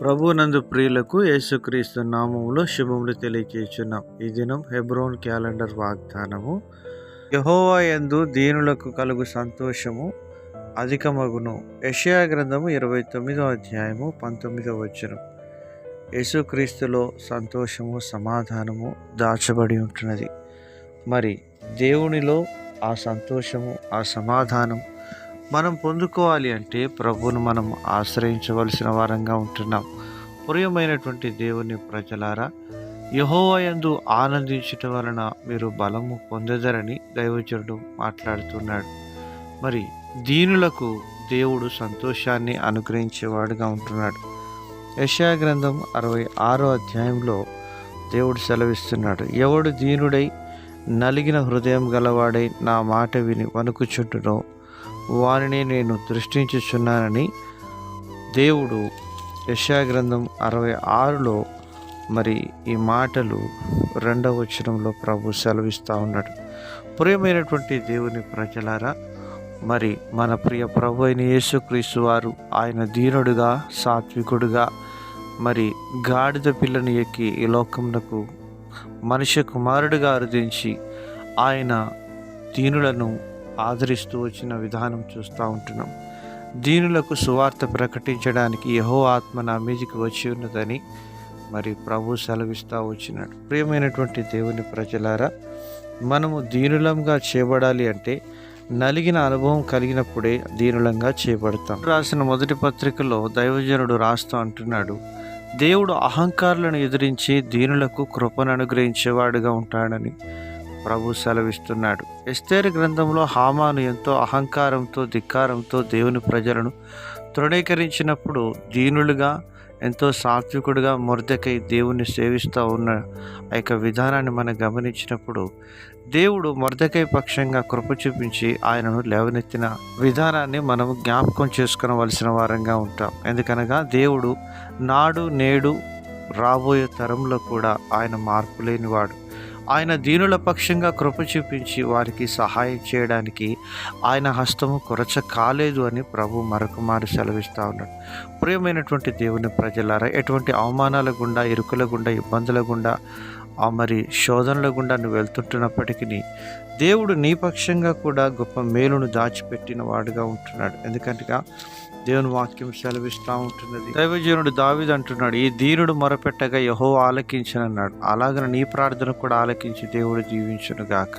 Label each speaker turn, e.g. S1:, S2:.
S1: ప్రభునందు ప్రియులకు యేసుక్రీస్తు నామములో శుభములు తెలియచేయుచున్నాం. ఈ దినం హెబ్రోన్ క్యాలెండర్ వాగ్దానము. యెహోవా యందు దీనులకు కలుగు సంతోషము అధికమగును. యెషయా గ్రంథము 29వ అధ్యాయము 19వ వచనం. యేసుక్రీస్తులో సంతోషము సమాధానము దాచబడి ఉంటున్నది. మరి దేవునిలో ఆ సంతోషము ఆ సమాధానం మనం పొందుకోవాలి అంటే ప్రభువును మనం ఆశ్రయించవలసిన వారంగా ఉంటున్నాం. ప్రియమైనటువంటి దేవుని ప్రజలారా, యెహోవా యందు ఆనందించుట వలన మీరు బలము పొందెదరని దైవజనుడు మాట్లాడుతున్నాడు. మరి దీనులకు దేవుడు సంతోషాన్ని అనుగ్రహించేవాడుగా ఉంటున్నాడు. యెషయా గ్రంథం 66వ అధ్యాయంలో దేవుడు సెలవిస్తున్నాడు, ఎవడు దీనుడై నలిగిన హృదయం గలవాడై నా మాట విని వణుకుచుండునో వారిని నేను దృష్టించుచున్నానని దేవుడు యెషయా గ్రంథం 66లో మరి ఈ మాటలు 2వ వచనంలో ప్రభు సెలవిస్తూ ఉన్నాడు. ప్రియమైనటువంటి దేవుని ప్రజలారా, మరి మన ప్రియ ప్రభు అయిన యేసుక్రీస్తు వారు ఆయన దీనుడుగా సాత్వికుడుగా మరి గాడిద పిల్లను ఎక్కి ఈ లోకమునకు మనిషి కుమారుడిగా అరుదించి ఆయన దీనులను ఆదరిస్తూ వచ్చిన విధానం చూస్తూ ఉంటున్నాం. దీనులకు సువార్త ప్రకటించడానికి యెహోవా ఆత్మ నా మీదికి వచ్చి ఉన్నదని మరి ప్రభు సెలవిస్తూ వచ్చినాడు. ప్రియమైనటువంటి దేవుని ప్రజలారా, మనము దీనులంగా చేయబడాలి అంటే నలిగిన అనుభవం కలిగినప్పుడే దీనులంగా చేయబడతాం. రాసిన మొదటి పత్రికలో దైవజనుడు రాస్తూ అంటున్నాడు, దేవుడు అహంకారులను ఎదిరించి దీనులకు కృపను అనుగ్రహించేవాడుగా ఉంటాడని ప్రభు సెలవిస్తున్నాడు. ఎస్తేరు గ్రంథంలో హామాను ఎంతో అహంకారంతో ధిక్కారంతో దేవుని ప్రజలను తృణీకరించినప్పుడు దీనులుగా ఎంతో సాత్వికుడుగా మొర్దెకై దేవుణ్ణి సేవిస్తూ ఉన్న ఆ యొక్క విధానాన్ని మనం గమనించినప్పుడు దేవుడు మొర్దెకై పక్షంగా కృప చూపించి ఆయనను లేవనెత్తిన విధానాన్ని మనం జ్ఞాపకం చేసుకునవలసిన వారంగా ఉంటాం. ఎందుకనగా దేవుడు నాడు నేడు రాబోయే తరంలో కూడా ఆయన మార్పు లేనివాడు. ఆయన దీనుల పక్షంగా కృప చూపించి వారికి సహాయం చేయడానికి ఆయన హస్తము కొరచ కాలేదు అని ప్రభు మరొకమారు సెలవిస్తూ ఉన్నాడు. ప్రియమైనటువంటి దేవుని ప్రజలారా, ఎటువంటి అవమానాల గుండా, ఇరుకుల గుండా, ఇబ్బందుల గుండా, మరి శోధనల గుండా నువ్వు వెళ్తుంటున్నప్పటికీ దేవుడు నీ పక్షంగా కూడా గొప్ప మేలును దాచిపెట్టిన వాడుగా ఉంటున్నాడు. ఎందుకంటే దేవుని వాక్యం సెలవిస్తూ ఉంటున్నది. దైవజనుడు దావీదు అంటున్నాడు, ఈ దీనుడు మొరపెట్టగా యెహోవా ఆలకించనన్నాడు. అలాగని నీ ప్రార్థన కూడా ఆలకించి దేవుడు దీవించును గాక.